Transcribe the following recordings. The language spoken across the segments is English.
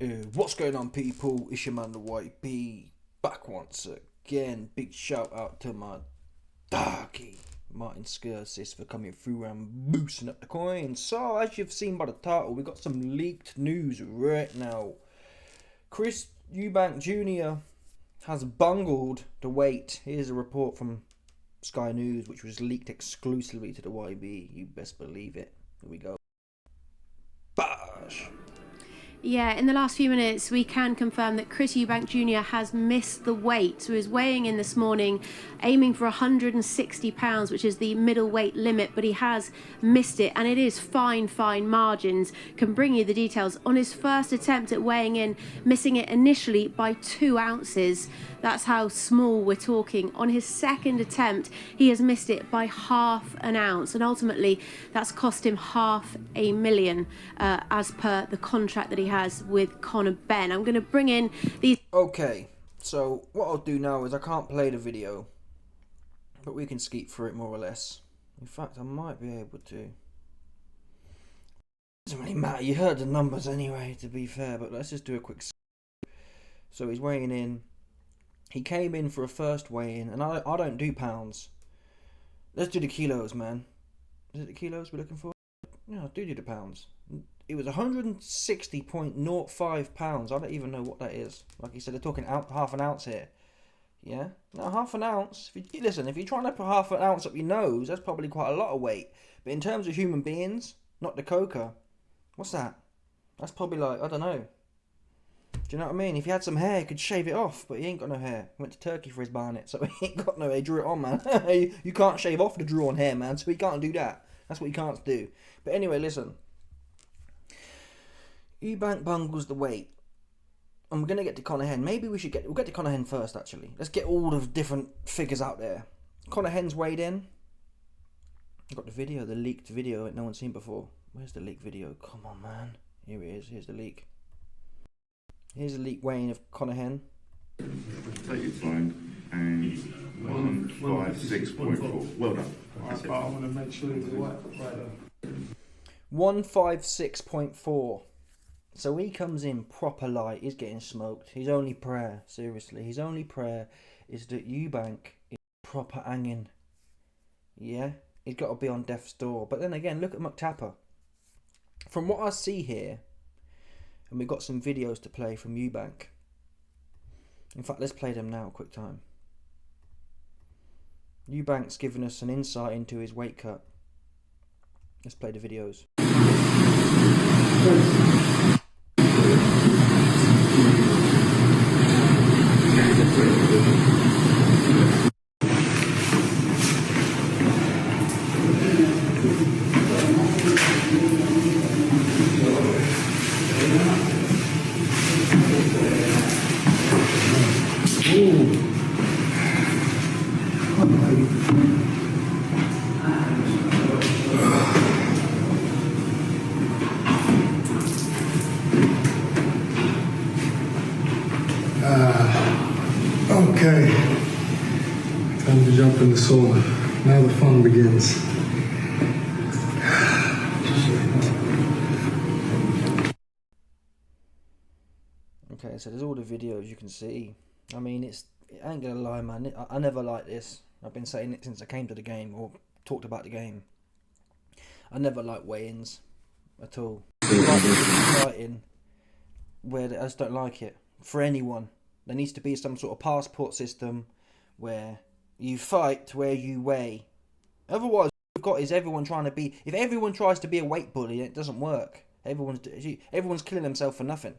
What's going on, people? It's your man, the White Bee, back once again. Big shout out to my doggy, Martin Skirsis, for coming through and boosting up the coin. So, as you've seen by the title, we got some leaked news right now. Chris Eubank Jr. has bungled the weight. Here's a report from Sky News, which was leaked exclusively to the YB. You best believe it. Here we go. Bash! Yeah, in the last few minutes, we can confirm that Chris Eubank Jr. has missed the weight. So he's weighing in this morning, aiming for £160, which is the middleweight limit, but he has missed it, and it is fine margins. Can bring you the details. On his first attempt at weighing in, missing it initially by 2 ounces. That's how small we're talking. On his second attempt, he has missed it by ½ an ounce, and ultimately that's cost him $500,000 as per the contract that he has with Conor Benn. I'm going to bring in these. Okay, so what I'll do now is I can't play the video, but we can skeet through it more or less. In fact, I might be able to. Doesn't really matter, you heard the numbers anyway, to be fair, but let's just do a quick. So he's weighing in. He came in for a first weigh-in, and I don't do pounds. Let's do the kilos, man. Is it the kilos we're looking for? Yeah, I do the pounds. It was 160.05 pounds. I don't even know what that is. Like you said, they're talking half an ounce here. Yeah? Now, half an ounce, if you're trying to put half an ounce up your nose, that's probably quite a lot of weight. But in terms of human beings, not the coca, what's that? That's probably like, I don't know. Do you know what I mean? If he had some hair, he could shave it off, but he ain't got no hair. He went to Turkey for his barnet, so he ain't got no hair. He drew it on, man. You can't shave off the drawn hair, man, so he can't do that. That's what he can't do. But anyway, listen. Eubank bungles the weight. And we're going to get to Conor Benn. Maybe we'll get to Conor Benn first, actually. Let's get all the different figures out there. Conor Benn's weighed in. I've got the video, the leaked video that no one's seen before. Where's the leaked video? Come on, man. Here it is. Here's the leak. Here's a leak weighing of Conor Benn. Take your time, and 156.4. Well done. Right, but I want to make sure it's right. 156.4. So he comes in proper light. He's getting smoked. His only prayer, seriously, his only prayer is that Eubank is proper hanging. Yeah, he's got to be on death's door. But then again, look at McTapper. From what I see here, and we've got some videos to play from Eubank. In fact, let's play them now, quick time. Eubank's given us an insight into his weight cut. Let's play the videos. Okay, time to jump in the sauna. Now the fun begins. Okay, so there's all the videos you can see. I mean, I ain't gonna lie, man. I never liked this. I've been saying it since I came to the game or talked about the game. I never liked weigh-ins at all. Fighting where I just don't like it for anyone. There needs to be some sort of passport system where you fight where you weigh. Otherwise, what we've got is everyone trying to be. If everyone tries to be a weight bully, it doesn't work. Everyone's killing themselves for nothing.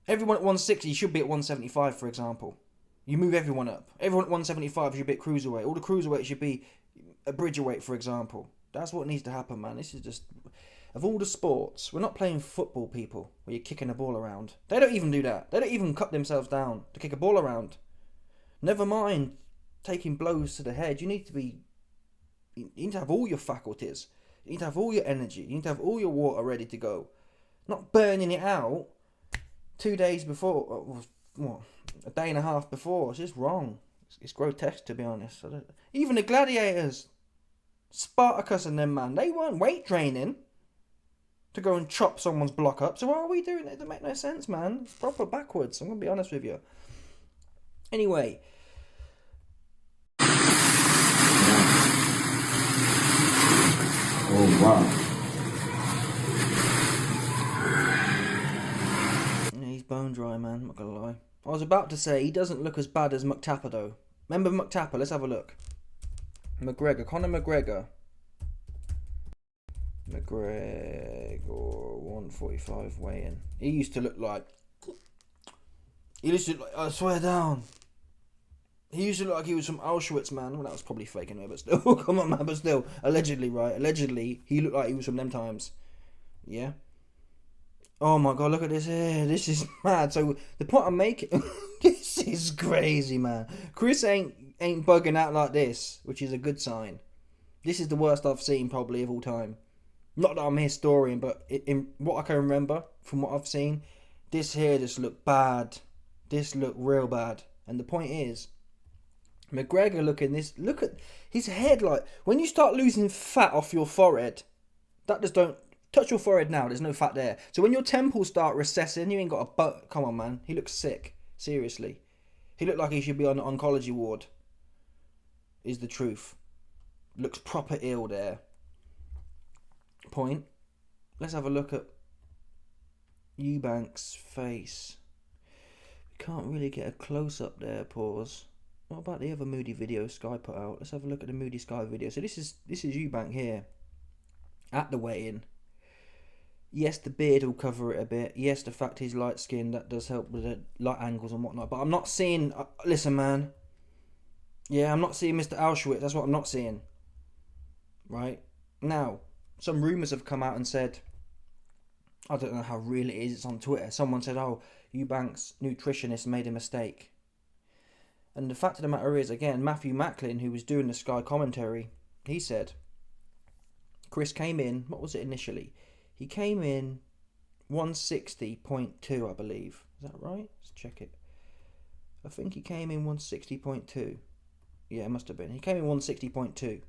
Everyone at 160 should be at 175, for example. You move everyone up. Everyone at 175 should be at cruiserweight. All the cruiserweights should be a bridgerweight, for example. That's what needs to happen, man. This is just... Of all the sports, we're not playing football, people, where you're kicking a ball around. They don't even do that. They don't even cut themselves down to kick a ball around. Never mind taking blows to the head. You need to have all your faculties. You need to have all your energy. You need to have all your water ready to go. Not burning it out 2 days before, what, a day and a half before. It's just wrong. It's grotesque, to be honest. Even the gladiators, Spartacus and them, man, they weren't weight training. to go and chop someone's block up. So why are we doing it? It doesn't make no sense, man. It's proper backwards. I'm going to be honest with you. Anyway. Oh, wow. Yeah, he's bone dry, man. I'm not going to lie. I was about to say, he doesn't look as bad as McTapper, though. Remember McTapper? Let's have a look. Conor McGregor, 145 weigh-in. He used to look like... I swear down. He used to look like he was from Auschwitz, man. Well, that was probably fake anyway, but still. Come on, man, but still. Allegedly, right? Allegedly, he looked like he was from them times. Yeah? Oh my god, look at this hair. This is mad. So, the point I'm making... This is crazy, man. Chris ain't bugging out like this, which is a good sign. This is the worst I've seen, probably, of all time. Not that I'm a historian, but in what I can remember, from what I've seen, this hair just looked bad. This looked real bad. And the point is... McGregor look at his head, like, when you start losing fat off your forehead, that just don't, touch your forehead now, there's no fat there. So when your temples start recessing, you ain't got a butt, come on, man, he looks sick, seriously. He looked like he should be on the oncology ward, is the truth. Looks proper ill there. Point. Let's have a look at Eubank's face. We can't really get a close-up there, pause. What about the other Moody video Sky put out? Let's have a look at the Moody Sky video. So this is Eubank here at the weigh-in. Yes, the beard will cover it a bit. Yes, the fact he's light skinned, that does help with the light angles and whatnot. But I'm not seeing... listen, man. Yeah, I'm not seeing Mr. Auschwitz. That's what I'm not seeing. Right? Now, some rumours have come out and said... I don't know how real it is. It's on Twitter. Someone said, oh, Eubank's nutritionist made a mistake. And the fact of the matter is, again, Matthew Macklin, who was doing the Sky commentary, he said, Chris came in, what was it initially? He came in 160.2, I believe. Is that right? Let's check it. I think he came in 160.2. Yeah, it must have been. He came in 160.2,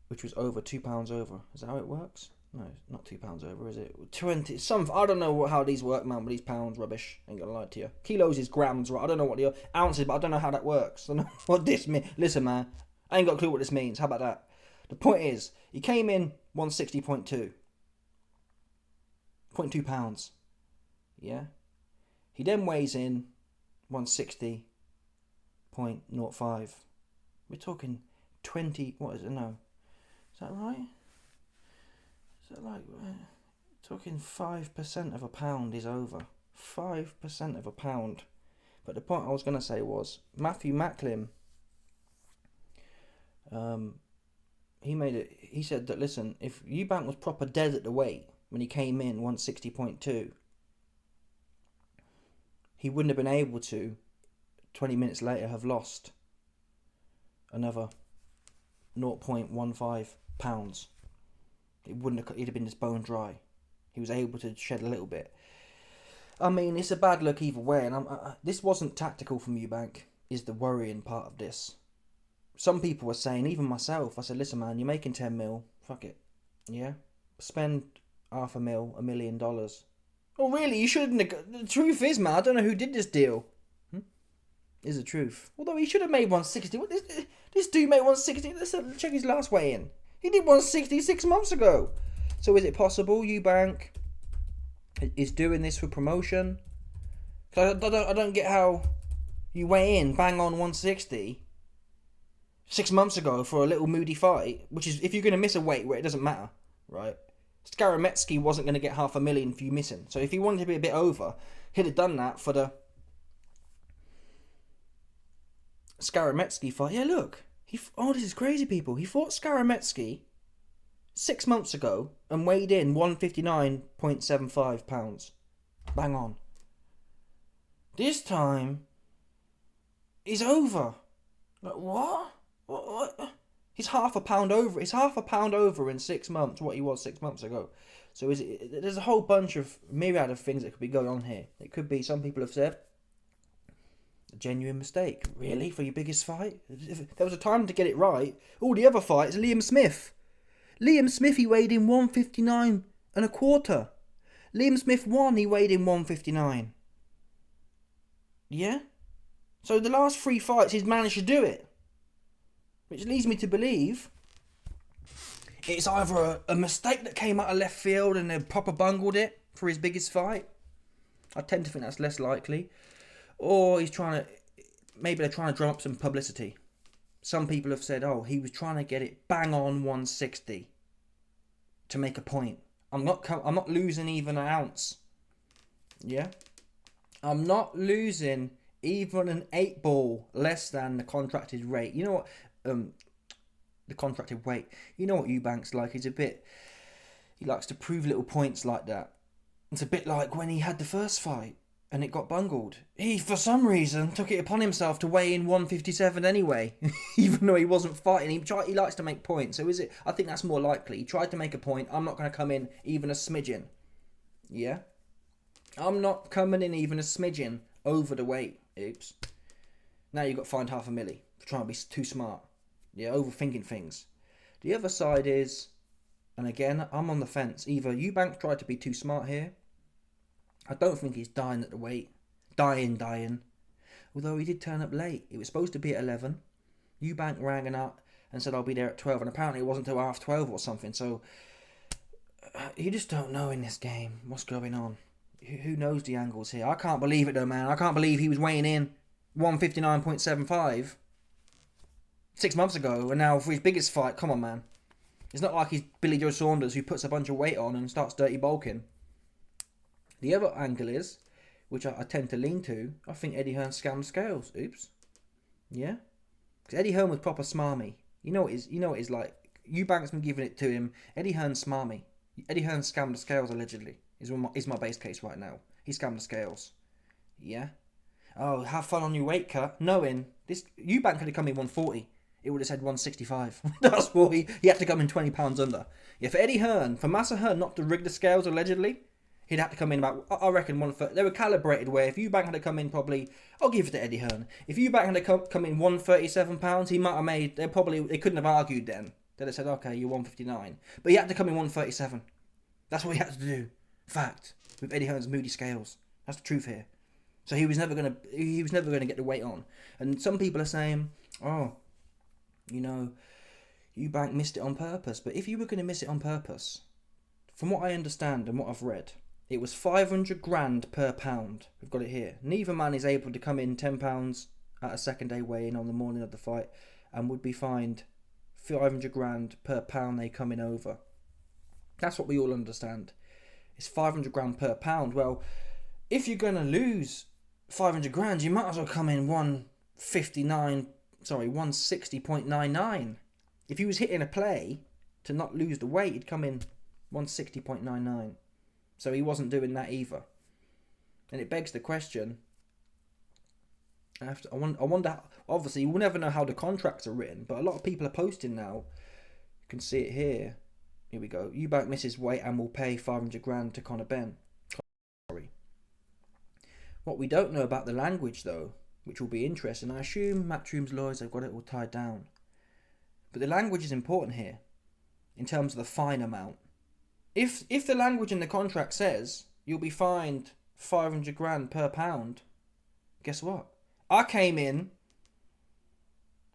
which was over £2 over. Is that how it works? No, not £2 over, is it? 20, some, I don't know how these work, man, but these pounds, rubbish. Ain't gonna lie to you. Kilos is grams, right? I don't know what the ounces, but I don't know how that works. I don't know what this means. Listen, man, I ain't got a clue what this means. How about that? The point is, he came in 160.2. 0.2 pounds. Yeah? He then weighs in 160.05. We're talking 20, what is it? No. Is that right? So like, talking 5% of a pound is over. 5% of a pound. But the point I was going to say was, Matthew Macklin, he said that, listen, if Eubank was proper dead at the weight when he came in 160.2, he wouldn't have been able to, 20 minutes later, have lost another 0.15 pounds. He'd have been just bone dry. He was able to shed a little bit. I mean, it's a bad look either way, and this wasn't tactical from Eubank, is the worrying part of this. Some people were saying, even myself, I said, listen, man, you're making 10 mil, fuck it, yeah? Spend $500,000, $1 million. Oh, really? You shouldn't have... The truth is, man, I don't know who did this deal. Is the truth. Although he should have made 160. What, this dude made 160. Let's check his last weigh-in. He did 160 6 months ago. So is it possible Eubank is doing this for promotion? Cause I don't get how you weigh in, bang on 160 6 months ago for a little moody fight, which is, if you're going to miss a weight where it doesn't matter, right? Skarametsky wasn't going to get $500,000 for you missing. So if he wanted to be a bit over, he'd have done that for the Skarametsky fight. Yeah, look. This is crazy, people. He fought Skarametsky 6 months ago and weighed in 159.75 pounds. Bang on. This time, he's over. Like, what? What? He's half a pound over. He's half a pound over in 6 months what he was 6 months ago. So there's a whole bunch of myriad of things that could be going on here. It could be, some people have said, a genuine mistake. Really? For your biggest fight? If there was a time to get it right. All the other fights, Liam Smith. Liam Smith, he weighed in 159 and a quarter. Liam Smith won, he weighed in 159. Yeah? So the last 3 fights he's managed to do it. Which leads me to believe it's either a mistake that came out of left field and they proper bungled it for his biggest fight. I tend to think that's less likely. Or maybe they're trying to drum up some publicity. Some people have said, oh, he was trying to get it bang on 160 to make a point. I'm not losing even an ounce. Yeah? I'm not losing even an 8 ball less than the contracted rate. You know what? The contracted weight. You know what Eubank's like. He likes to prove little points like that. It's a bit like when he had the first fight and it got bungled. He, for some reason, took it upon himself to weigh in 157 anyway, even though he wasn't fighting. He likes to make points. So I think that's more likely. He tried to make a point. I'm not going to come in even a smidgen. Yeah? I'm not coming in even a smidgen over the weight. Oops. Now you've got fined $500,000 for trying to be too smart. Yeah, overthinking things. The other side is, and again, I'm on the fence. Either Eubank tried to be too smart here. I don't think he's dying at the weight. Dying. Although he did turn up late. It was supposed to be at 11. Eubank rang up and said, I'll be there at 12. And apparently it wasn't until half 12 or something. So, you just don't know in this game what's going on. Who knows the angles here? I can't believe it though, man. I can't believe he was weighing in 159.75 6 months ago. And now for his biggest fight, come on, man. It's not like he's Billy Joe Saunders who puts a bunch of weight on and starts dirty bulking. The other angle is, which I tend to lean to, I think Eddie Hearn scammed scales. Oops. Yeah? Because Eddie Hearn was proper smarmy. You know what it's like. Eubank's been giving it to him. Eddie Hearn's smarmy. Eddie Hearn scammed the scales allegedly. Is my base case right now. He scammed the scales. Yeah? Oh, have fun on your weight cut. Knowing this Eubank could have come in 140. It would have said 165. That's what he had to come in 20 pounds under. Yeah, for Massa Hearn not to rig the scales allegedly, he'd have to come in about, I reckon, 130. They were calibrated where if Eubank had to come in probably, I'll give it to Eddie Hearn. If Eubank had to come in 137 pounds, he might have made, they couldn't have argued then. They'd have said, okay, you're 159. But he had to come in 137. That's what he had to do. Fact. With Eddie Hearn's moody scales. That's the truth here. So he was never gonna get the weight on. And some people are saying, oh, you know, Eubank missed it on purpose. But if you were going to miss it on purpose, from what I understand and what I've read, it was 500 grand per pound. We've got it here. Neither man is able to come in 10 pounds at a second day weigh-in on the morning of the fight and would be fined 500 grand per pound they come in over. That's what we all understand. It's 500 grand per pound. Well, if you're going to lose 500 grand, you might as well come in 160.99. If he was hitting a play to not lose the weight, he'd come in 160.99. So he wasn't doing that either. And it begs the question, I wonder, obviously we'll never know how the contracts are written, but a lot of people are posting now. You can see it here. Here we go. Eubank misses weight and will pay 500 grand to Conor Benn. Sorry. What we don't know about the language though, which will be interesting, I assume Matchroom's lawyers have got it all tied down. But the language is important here, in terms of the fine amount. If the language in the contract says you'll be fined 500 grand per pound, guess what? I came in,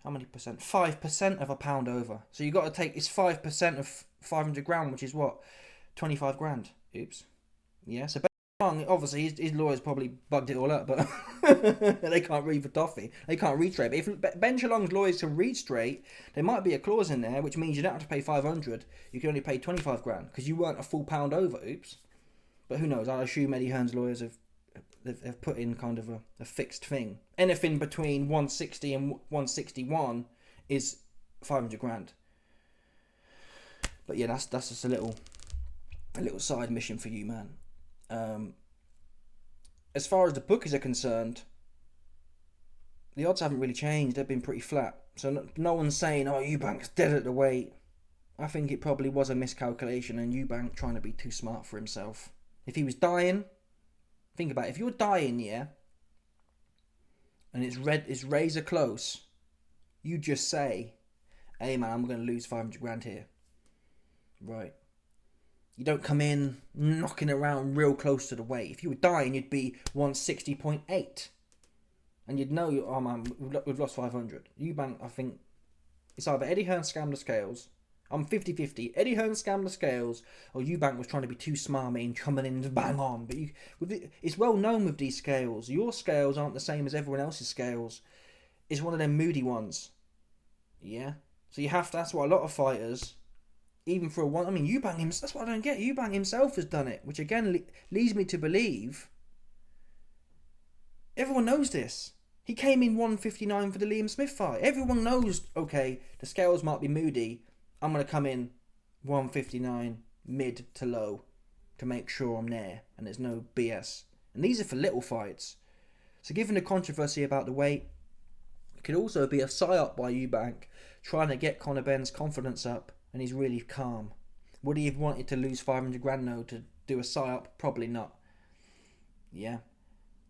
how many percent? 5% of a pound over. So you got to take, it's 5% of 500 grand, which is what? 25 grand. Oops. Yeah, so obviously his lawyers probably bugged it all up, but they can't read for toffee. They can't read straight. But if Ben Shalong's lawyers can read straight, there might be a clause in there which means you don't have to pay 500. You can only pay 25 grand because you weren't a full pound over. Oops. But who knows? I assume Eddie Hearn's lawyers have put in kind of a fixed thing. Anything between 160 and 161 is 500 grand. But yeah, that's just a little side mission for you, man. As far as the bookies are concerned, the odds haven't really changed. They've been pretty flat. So no one's saying, oh, Eubank's dead at the weight. I think it probably was a miscalculation and Eubank trying to be too smart for himself. If he was dying, think about it. If you're dying, yeah, and it's razor close, you just say, hey man, I'm going to lose 500 grand here. Right. You don't come in knocking around real close to the weight. If you were dying, you'd be 160.8. And you'd know, oh man, we've lost 500. Eubank, I think, it's either Eddie Hearn scammed the scales. I'm 50-50. Eddie Hearn scammed the scales, or Eubank was trying to be too smarmy and coming in to bang on. But it's well known with these scales. Your scales aren't the same as everyone else's scales. It's one of them moody ones. Yeah? So you have to, that's what a lot of fighters, even for a one, I mean, Eubank himself, that's what I don't get. Eubank himself has done it, which again leads me to believe everyone knows this. He came in 159 for the Liam Smith fight. Everyone knows, okay, the scales might be moody. I'm going to come in 159 mid to low to make sure I'm there and there's no BS. And these are for little fights. So given the controversy about the weight, it could also be a psyop by Eubank trying to get Conor Benn's confidence up, and he's really calm. Would he have wanted to lose 500 grand though to do a psyop? Probably not. Yeah.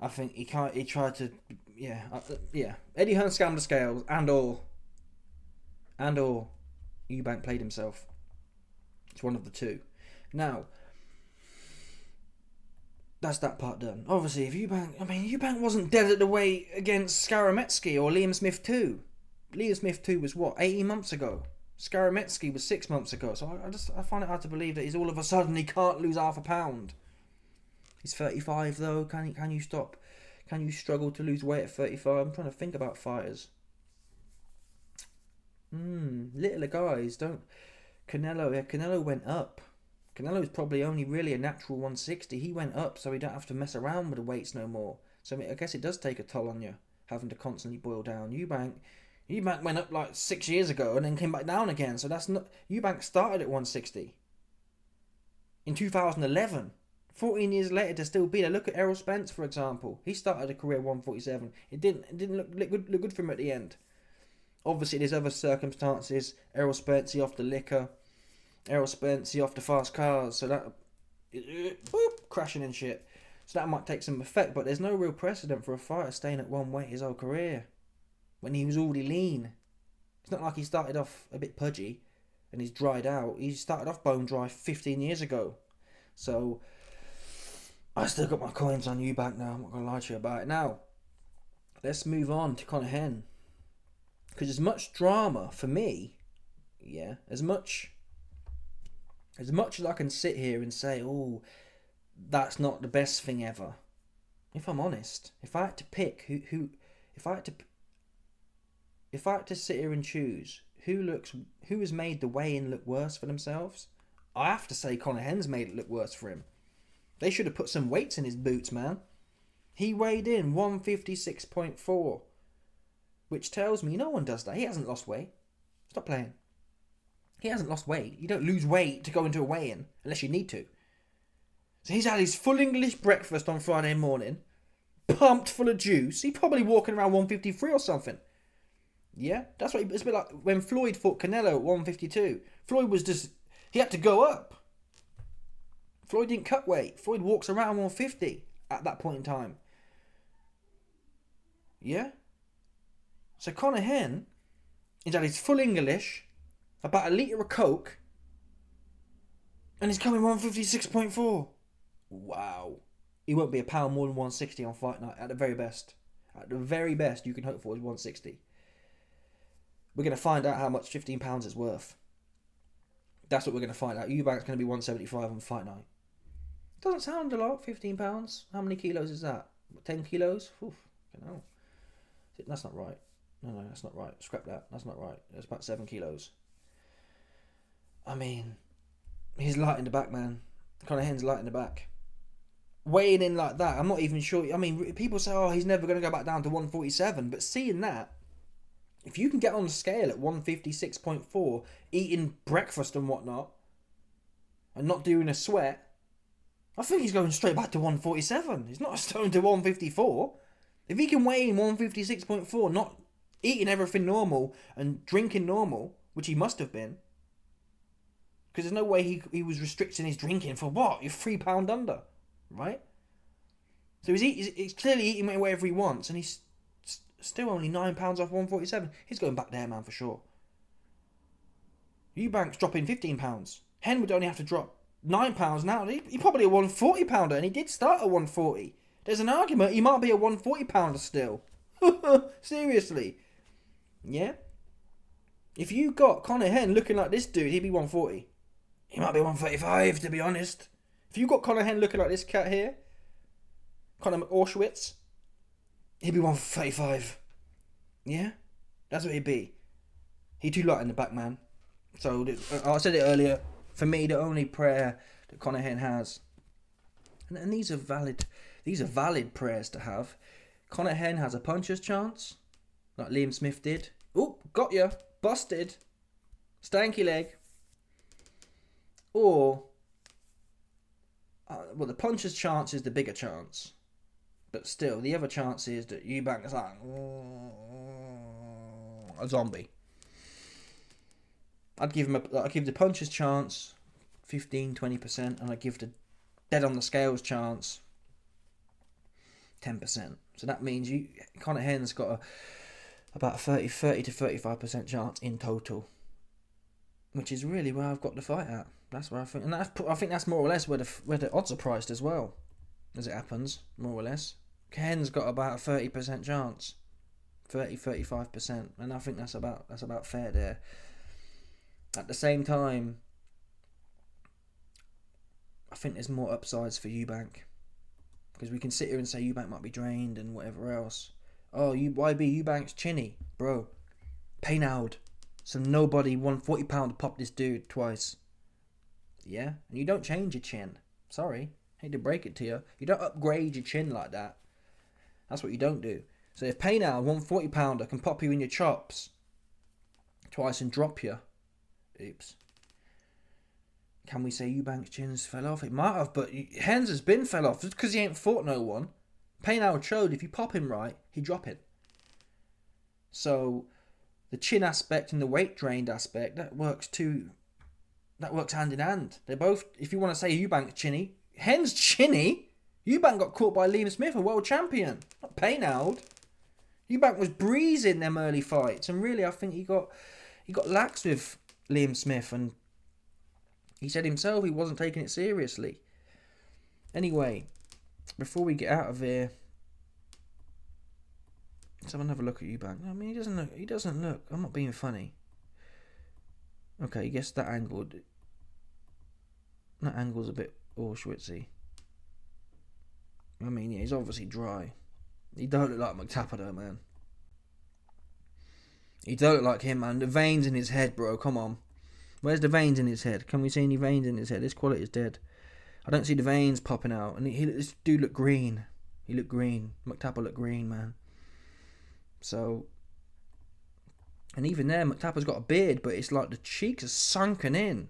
I think he tried to, yeah. Eddie Hearn scammed the scales, and or Eubank played himself. It's one of the two. Now, that's that part done. Obviously, if Eubank wasn't dead at the weight against Skarametsky or Liam Smith 2. Liam Smith 2 was what, 18 months ago? Skarametsky was 6 months ago. So I find it hard to believe that he's all of a sudden he can't lose half a pound. He's 35 though. Can you stop? Can you struggle to lose weight at 35? I'm trying to think about fighters. Littler guys don't. Canelo went up. Canelo's probably only really a natural 160. He went up, so he don't have to mess around with the weights no more. So I guess it does take a toll on you, having to constantly boil down. Eubank went up like 6 years ago and then came back down again. So that's not. Eubank started at 160 in 2011. 14 years later to still be there. Look at Errol Spence, for example. He started a career 147. It didn't look good for him at the end. Obviously, there's other circumstances. Errol Spence, he off the liquor. Errol Spence, he off the fast cars. So that... crashing and shit. So that might take some effect. But there's no real precedent for a fighter staying at one weight his whole career. When he was already lean. It's not like he started off a bit pudgy and he's dried out. He started off bone dry 15 years ago. So... I still got my coins on Eubank now. I'm not going to lie to you about it. Now, let's move on to Conor Benn. Because as much drama for me, yeah, as much as I can sit here and say, oh, that's not the best thing ever. If I'm honest, if I had to pick if I had to sit here and choose who has made the weigh-in look worse for themselves, I have to say Conor Benn's made it look worse for him. They should have put some weights in his boots, man. He weighed in 156.4. Which tells me no one does that. He hasn't lost weight. Stop playing. He hasn't lost weight. You don't lose weight to go into a weigh-in unless you need to. So he's had his full English breakfast on Friday morning. Pumped full of juice. He's probably walking around 153 or something. Yeah? It's a bit like when Floyd fought Canelo at 152. Floyd was just... He had to go up. Floyd didn't cut weight. Floyd walks around 150 at that point in time. Yeah? So Conor Benn is at his full English, about a litre of Coke, and he's coming 156.4. Wow. He won't be a pound more than 160 on fight night, at the very best. At the very best you can hope for is 160. We're going to find out how much £15 is worth. That's what we're going to find out. Eubank's going to be 175 on fight night. Doesn't sound a lot, £15. How many kilos is that? 10 kilos? Oof, no. That's not right. No, that's not right. Scrap that. That's not right. It's about 7 kilos. I mean, he's light in the back, man. Conor Benn's light in the back. Weighing in like that, I'm not even sure. I mean, people say, oh, he's never going to go back down to 147. But seeing that, if you can get on the scale at 156.4, eating breakfast and whatnot, and not doing a sweat, I think he's going straight back to 147. He's not going to 154. If he can weigh in 156.4, not eating everything normal and drinking normal, which he must have been, because there's no way he was restricting his drinking for what? You're £3 under, right? So he's clearly eating whatever he wants, and he's still only £9 off 147. He's going back there, man, for sure. Eubank's dropping £15. Hen would only have to drop £9 now. He probably a 140 pounder, and he did start at 140. There's an argument he might be a 140 pounder still. Seriously. Yeah? If you got Conor Hen looking like this dude, he'd be 140. He might be 135, to be honest. If you got Conor Hen looking like this cat here, Conor Auschwitz, he'd be 135. Yeah? That's what he'd be. He too light in the back, man. So, I said it earlier, for me, the only prayer that Conor Hen has, and these are valid prayers to have. Conor Hen has a puncher's chance, like Liam Smith did. Oop, got ya. Busted. Stanky leg. Or, well, the puncher's chance is the bigger chance. But still, the other chance is that Eubank is like a zombie. I'd give the puncher's chance 15-20%, and I'd give the dead on the scales chance 10%. So that means Conor Hen's got about a 30 to 35% chance in total, which is really where I've got the fight at. That's where I think, and I think that's more or less where the odds are priced as well, as it happens, more or less. Hen's got about a 30% chance, 35%, and I think that's about fair there. At the same time, I think there's more upsides for Eubank, because we can sit here and say Eubank might be drained and whatever else. Oh, YB, Eubank's chinny, bro. Paynoud. So nobody 140 pound to pop this dude twice. Yeah? And you don't change your chin. Sorry. Hate to break it to you. You don't upgrade your chin like that. That's what you don't do. So if Paynoud, 140 pounder, can pop you in your chops twice and drop you. Oops. Can we say Eubank's chin's fell off? It might have, but Hens has been fell off just because he ain't fought no one. Paynoud showed if you pop him right, he drop it. So the chin aspect and the weight drained aspect, that works hand in hand. They're both, if you want to say Eubank's chinny, Hen's chinny. Eubank got caught by Liam Smith, a world champion, not Paynoud. Eubank was breezing them early fights, and really I think he got lax with Liam Smith, and he said himself he wasn't taking it seriously. Anyway, before we get out of here, let's have another look at Eubank. I mean, he doesn't look, I'm not being funny. Okay, I guess that angle's a bit Auschwitzy. I mean, yeah, he's obviously dry. He don't look like McTapper though, man. He don't look like him, man. The veins in his head, bro, come on. Where's the veins in his head? Can we see any veins in his head? This quality is dead. I don't see the veins popping out. And this dude looked green. He looked green. McTapper looked green, man. So, and even there, McTapper's got a beard, but it's like the cheeks are sunken in.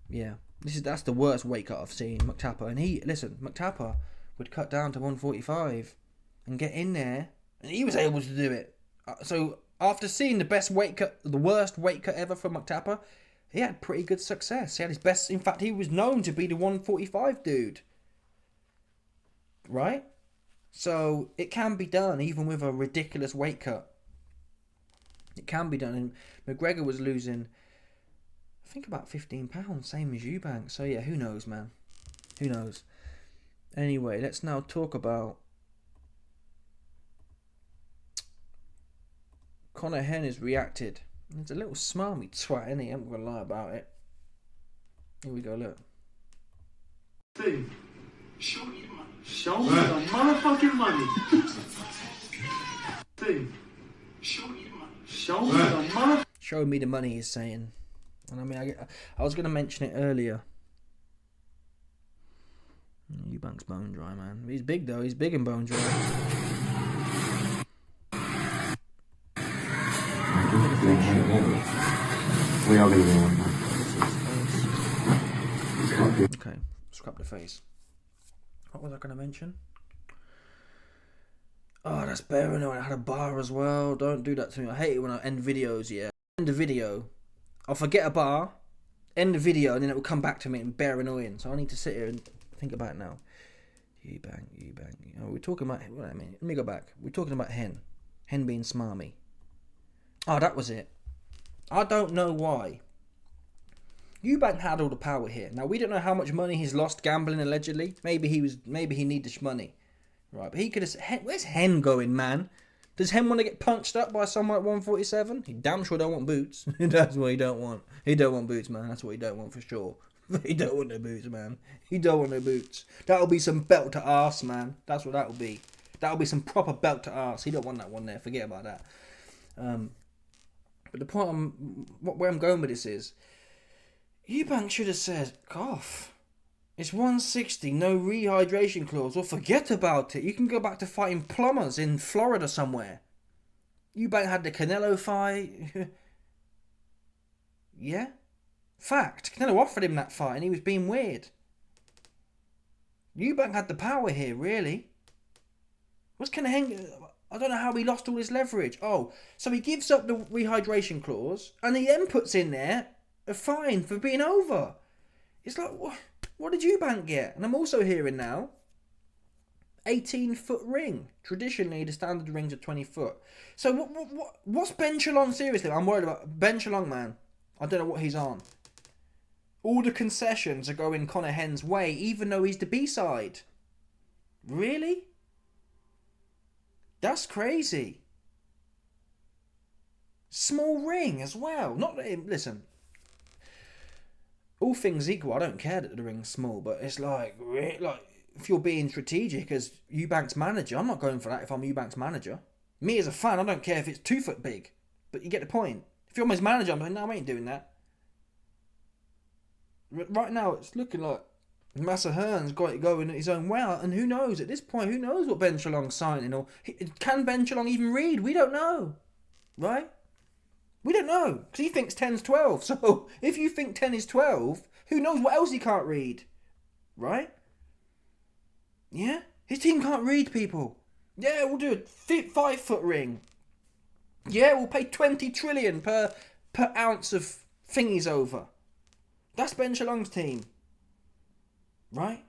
Yeah, that's the worst weight cut I've seen, McTapper. And McTapper would cut down to 145 and get in there, and he was able to do it. So after seeing the worst weight cut ever from McTapper, he had pretty good success. He had his best. In fact, he was known to be the 145 dude. Right? So it can be done even with a ridiculous weight cut. It can be done. And McGregor was losing, I think, about 15 pounds, same as Eubank. So yeah, who knows, man? Who knows? Anyway, let's now talk about Conor Hen has reacted. It's a little smarmy twat, isn't he? I'm not going to lie about it. Here we go, look. Hey, show me the money. Show me the motherfucking money. Hey, show me the money. Show me the money. Show me the money, he's saying. And I mean, I was going to mention it earlier. Eubank's bone dry, man. He's big, though. He's big and bone dry. We are going to be on that. Okay, scrap the face. What was I going to mention? Oh, that's bare annoying. I had a bar as well. Don't do that to me. I hate it when I end videos, yeah. End the video. I'll forget a bar, end the video, and then it will come back to me and be bare annoying. So I need to sit here and think about it now. Eubank. Oh, we're talking about... Wait a minute. Let me go back. We're talking about Hen. Hen being smarmy. Oh, that was it. I don't know why Eubank had all the power here. Now we don't know how much money he's lost gambling allegedly. Maybe he needed this money, right? But he could have. Where's Hen going, man? Does Hen want to get punched up by someone at 147? He damn sure don't want boots. That's what he don't want. He don't want boots, man. That's what he don't want for sure. He don't want no boots, man. He don't want no boots. That'll be some belt to arse, man. That's what that'll be. That'll be some proper belt to arse. He don't want that one there. Forget about that. But the point where I'm going with this is, Eubank should have said, "Cough. It's 160, no rehydration clause, or forget about it. You can go back to fighting plumbers in Florida somewhere." Eubank had the Canelo fight. Yeah? Fact. Canelo offered him that fight and he was being weird. Eubank had the power here, really. What's Canelo? I don't know how he lost all his leverage. Oh, so he gives up the rehydration clause and he then puts in there a fine for being over. It's like, what did Eubank get? And I'm also hearing now, 18-foot ring. Traditionally, the standard rings are 20 foot. So what's Ben Shalom? Seriously, I'm worried about Ben Shalom, man. I don't know what he's on. All the concessions are going Conor Henn's way, even though he's the B-side. Really? That's crazy. Small ring as well. Listen. All things equal, I don't care that the ring's small, but it's like if you're being strategic as Eubank's manager, I'm not going for that if I'm Eubank's manager. Me as a fan, I don't care if it's 2 foot big, but you get the point. If you're his manager, I'm like, no, I ain't doing that. Right now, it's looking like Massa Hearn's got it going his own way, and who knows at this point? Who knows what Ben Shalong's signing, or can Ben Shalong even read? We don't know, right? We don't know because he thinks 10's 12. So if you think 10 is 12, who knows what else he can't read, right? Yeah, his team can't read people. Yeah, we'll do a 5 foot ring. Yeah, we'll pay 20 trillion per ounce of thingies over. That's Ben Shalong's team. Right?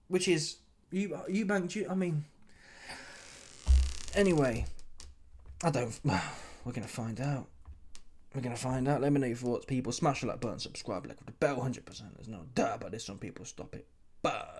Which is Eubank. I mean, anyway, I don't. We're gonna find out. We're gonna find out. Let me know your thoughts, people. Smash the like button, subscribe, like with the bell, 100%. There's no doubt about this. Some people stop it. Bye.